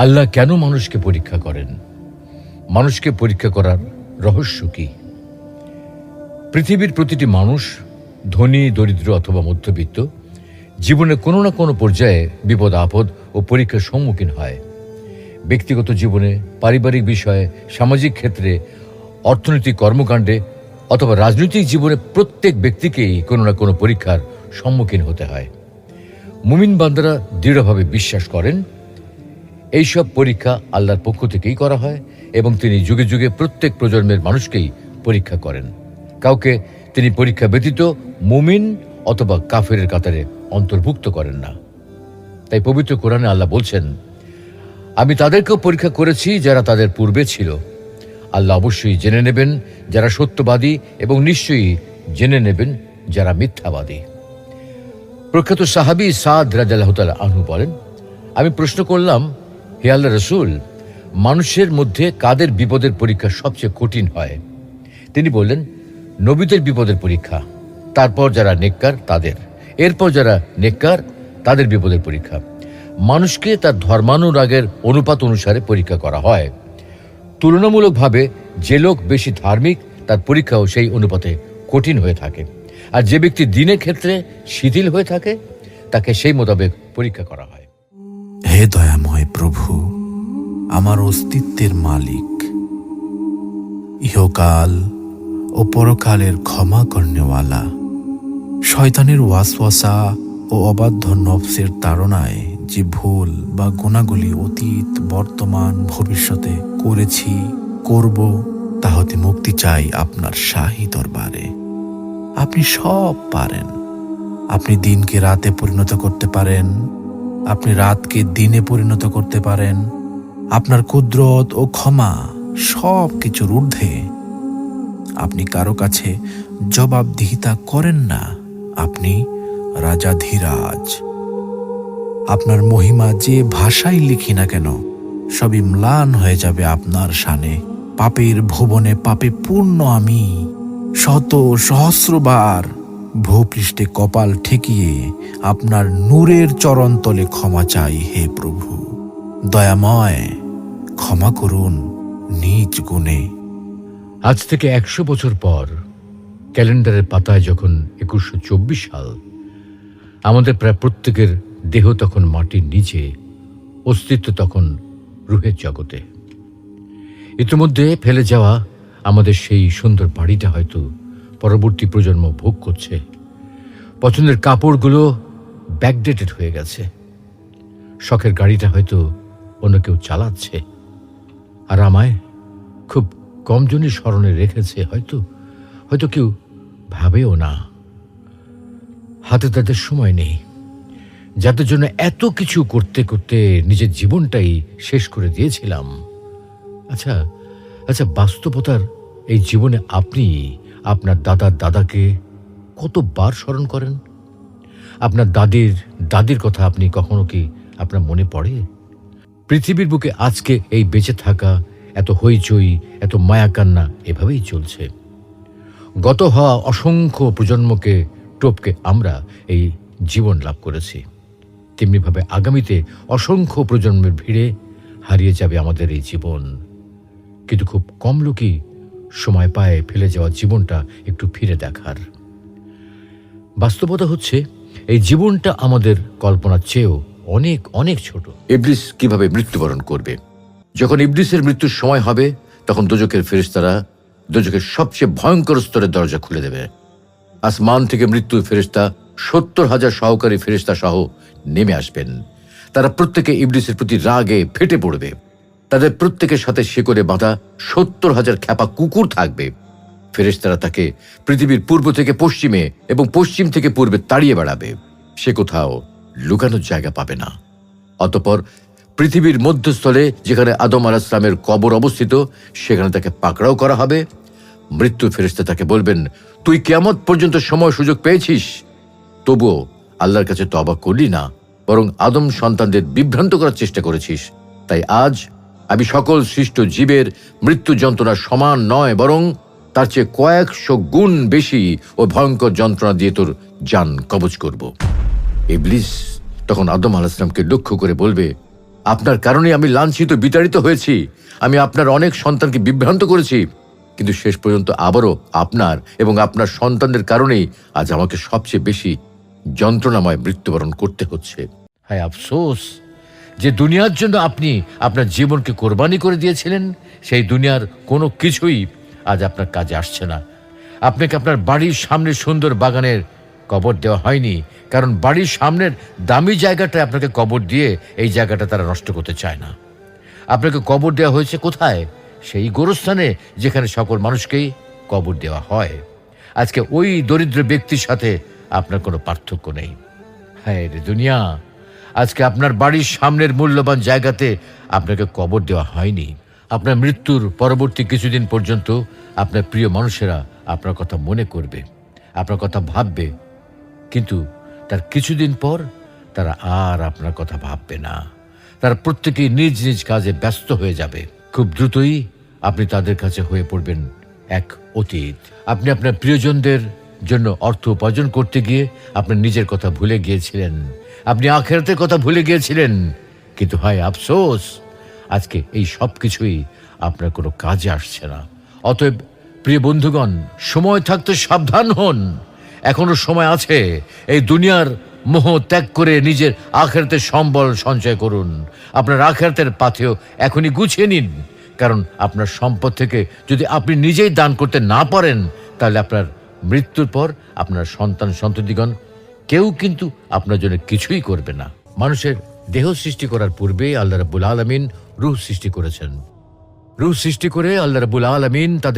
আল্লাহ কেন মানুষকে পরীক্ষা করেন? মানুষকে পরীক্ষা করার রহস্য কি? পৃথিবীর প্রতিটি মানুষ, ধনী দরিদ্র অথবা মধ্যবিত্ত, জীবনে কোনো না কোনো পর্যায়ে বিপদ আপদ ও পরীক্ষার সম্মুখীন হয়। ব্যক্তিগত জীবনে, পারিবারিক বিষয়ে, সামাজিক ক্ষেত্রে, অর্থনৈতিক কর্মকাণ্ডে অথবা রাজনৈতিক জীবনে প্রত্যেক ব্যক্তিকেই কোনো না কোনো পরীক্ষার সম্মুখীন হতে হয়। মুমিন বান্দারা দৃঢ়ভাবে বিশ্বাস করেন এইসব পরীক্ষা আল্লাহর পক্ষ থেকেই করা হয় এবং তিনি যুগে যুগে প্রত্যেক প্রজন্মের মানুষকেই পরীক্ষা করেন। কাউকে তিনি পরীক্ষা ব্যতীত মুমিন অথবা কাফেরের কাতারে অন্তর্ভুক্ত করেন না। তাই পবিত্র কোরআনে আল্লাহ বলছেন, আমি তাদেরকেও পরীক্ষা করেছি যারা তাদের পূর্বে ছিল। আল্লাহ অবশ্যই জেনে নেবেন যারা সত্যবাদী এবং নিশ্চয়ই জেনে নেবেন যারা মিথ্যাবাদী। প্রখ্যাত সাহাবী সাদ রাদিয়াল্লাহু তাআলা আনহু বলেন, আমি প্রশ্ন করলাম, হে আল্লাহর রাসূল, মানুষের মধ্যে কাদের বিপদের পরীক্ষা সবচেয়ে কঠিন হয়? তিনি বললেন, নবীদের বিপদের পরীক্ষা, তারপর যারা নেককার তাদের, এরপর যারা নেককার তাদের বিপদের পরীক্ষা। মানুষকে তার ধর্মানুরাগের অনুপাত অনুসারে পরীক্ষা করা হয়। তুলনামূলকভাবে যে লোক বেশি ধার্মিক তার পরীক্ষাও সেই অনুপাতে কঠিন হয়ে থাকে, আর যে ব্যক্তি দিনের ক্ষেত্রে শিথিল হয়ে থাকে তাকে সেই মোতাবেক পরীক্ষা করা হয়। হে দয়াময় প্রভু, আমার অস্তিত্বের মালিক, ইহকাল ও পরকালের ক্ষমা করনেওয়ালা, শয়তানের ওয়াসওয়াসা ও অবাধ্য নফসের তাড়নায় যে ভুল বা গুনাহগুলি অতীত, বর্তমান, ভবিষ্যতে করেছি, করব, তা হতে মুক্তি চাই আপনার শাহী দরবারে। আপনি সব পারেন। আপনি দিনকে রাতে পরিণত করতে পারেন, আপনি রাতকে দিনে পরিণত করতে পারেন। আপনার কুদরত ও ক্ষমা সব কিছুর ঊর্ধ্বে। আপনি কারো কাছে জবাবদিহিতা করেন না। আপনি রাজাধিরাজ। আপনার মহিমা যে ভাষায় লিখি না কেন সবই ম্লান হয়ে যাবে আপনার শানে। পাপের ভুবনে পাপে পূর্ণ আমি, শত সহস্রবার ভূপৃষ্ঠে কপাল ঠেকিয়ে আপনার নূরের চরণতলে ক্ষমা চাই। হে প্রভু, দয়াময়, ক্ষমা করুন নিজ গুণে। আজ থেকে 100 বছর পর ক্যালেন্ডারের পাতায় যখন 2124 সাল, আমাদের প্রায় প্রত্যেকের দেহ তখন মাটির নিচে, অস্তিত্ব তখন রূহের জগতে। ইতিমধ্যে ফেলে যাওয়া আমাদের সেই সুন্দর বাড়িটা হয়তো পরবর্তী প্রজন্ম ভোগ করছে। পছন্দের কাপড়গুলো ব্যাকডেটেড হয়ে গেছে। শখের গাড়িটা হয়তো অন্য কেউ চালাচ্ছে, আর আমায় খুব কম জনই স্মরণে রেখেছে। হয়তো কেউ ভাবেও না। হাতে তাদের সময় নেই, যাদের জন্য এত কিছু করতে করতে নিজের জীবনটাই শেষ করে দিয়েছিলাম। আচ্ছা, বাস্তবতার এই জীবনে আপনি আপনার দাদার দাদাকে কতবার স্মরণ করেন? আপনার দাদির কথা আপনি কখনো কি আপনার মনে পড়ে? পৃথিবীর বুকে আজকে এই বেঁচে থাকা, এত হইচই, এত মায়া কান্না এভাবেই চলছে। গত হওয়া অসংখ্য প্রজন্মকে টপকে আমরা এই জীবন লাভ করেছি। তেমনিভাবে আগামীতে অসংখ্য প্রজন্মের ভিড়ে হারিয়ে যাবে আমাদের এই জীবন। কিন্তু খুব কম লোকই সময় পায় ফেলে যাওয়া জীবনটা একটু ফিরে দেখার। বাস্তবতা হচ্ছে এই জীবনটা আমাদের কল্পনার চেয়েও অনেক অনেক ছোট। ইবলিস কিভাবে মৃত্যুবরণ করবে? যখন ইবলিসের মৃত্যুর সময় হবে, তখন দোজখের ফেরেশতারা দোজখের সবচেয়ে ভয়ঙ্কর স্তরের দরজা খুলে দেবে। আসমান থেকে মৃত্যুর ফেরেশতা 70,000 সহকারী ফেরেশতা সহ নেমে আসবেন। তারা প্রত্যেকে ইবলিসের প্রতি রাগে ফেটে পড়বে। তাদের প্রত্যেকের সাথে শিকড়ে বাঁধা 70,000 খ্যাপা কুকুর থাকবে। ফেরেশতারা তাকে পৃথিবীর পূর্ব থেকে পশ্চিমে এবং পশ্চিম থেকে পূর্বে তাড়িয়ে বেড়াবে। সে কোথাও লুকানোর জায়গা পাবে না। অতঃপর পৃথিবীর মধ্যস্থলে, যেখানে আদম আলাইহিস সালামের কবর অবস্থিত, সেখানে তাকে পাকড়াও করা হবে। মৃত্যুর ফেরেশতা তাকে বলবেন, তুই কিয়ামত পর্যন্ত সময় সুযোগ পেয়েছিস, তবুও আল্লাহর কাছে তওবা করলি না, বরং আদম সন্তানদের বিভ্রান্ত করার চেষ্টা করেছিস। তাই আজ আমি সকল সৃষ্ট জীবের মৃত্যু যন্ত্রণা সমান নয়, বরং তার চেয়ে কয়েকশো গুণ বেশি ও ভয়ঙ্কর যন্ত্রণা দিয়ে তোর জান কবজ করব। ইবলিস তখন আদম আলাইহিস সালামকে লক্ষ্য করে বলবে, আপনার কারণে আমি লাঞ্ছিত বিতাড়িত হয়েছি, আমি আপনার অনেক সন্তানকে বিভ্রান্ত করেছি, কিন্তু শেষ পর্যন্ত আবারও আপনার এবং আপনার সন্তানদের কারণেই আজ আমাকে সবচেয়ে বেশি যন্ত্রণাময় মৃত্যুবরণ করতে হচ্ছে। হায় আফসোস যে দুনিয়ার জন্য আপনি আপনার জীবনকে কোরবানি করে দিয়েছিলেন, সেই দুনিয়ার কোনো কিছুই আজ আপনার কাজে আসছে না। আপনাকে আপনার বাড়ির সামনে সুন্দর বাগানের কবর দেওয়া হয়নি, কারণ বাড়ির সামনের দামি জায়গাটায় আপনাকে কবর দিয়ে এই জায়গাটা তারা নষ্ট করতে চায় না। আপনাকে কবর দেওয়া হয়েছে কোথায়? সেই গোরস্থানে যেখানে সকল মানুষকেই কবর দেওয়া হয়। আজকে ওই দরিদ্র ব্যক্তির সাথে আপনার কোনো পার্থক্য নেই। হ্যাঁ রে দুনিয়া, আজকে আপনার বাড়ির সামনের মূল্যবান জায়গাতে আপনাকে কবর দেওয়া হয়নি। আপনার মৃত্যুর পরবর্তী কিছুদিন পর্যন্ত আপনার প্রিয় মানুষেরা আপনার কথা মনে করবে, আপনার কথা ভাববে, কিন্তু তার কিছুদিন পর তারা আর আপনার কথা ভাববে না। তারা প্রত্যেকেই নিজ নিজ কাজে ব্যস্ত হয়ে যাবে। খুব দ্রুতই আপনি তাদের কাছে হয়ে পড়বেন এক অতীত। আপনি আপনার প্রিয়জনদের জন্য অর্থ উপার্জন করতে গিয়ে আপনার নিজের কথা ভুলে গিয়েছিলেন, আপনি আখিরাতের কথা ভুলে গিয়েছিলেন। কিন্তু হায় আফসোস, আজকে এই সব কিছুই আপনার কোনো কাজে আসছে না। অতএব প্রিয় বন্ধুগণ, সময় থাকতে সাবধান হন। এখনো সময় আছে। এই দুনিয়ার মোহ ত্যাগ করে নিজের আখিরাতের সম্বল সঞ্চয় করুন। আপনার আখিরাতের পাথেও এখনই গুছিয়ে নিন, কারণ আপনার সম্পদ থেকে যদি আপনি নিজেই দান করতে না পারেন, তাহলে আপনার মৃত্যুর পর আপনার সন্তান সন্ততিগণ কেউ কিন্তু আপনার জন্য কিছুই করবে না। মানুষের দেহ সৃষ্টি করার পূর্বে আল্লাহ রাব্বুল আলামিন রূহ সৃষ্টি করেছেন। রূহ সৃষ্টি করে আল্লাহ রাব্বুল আলামিন তাদের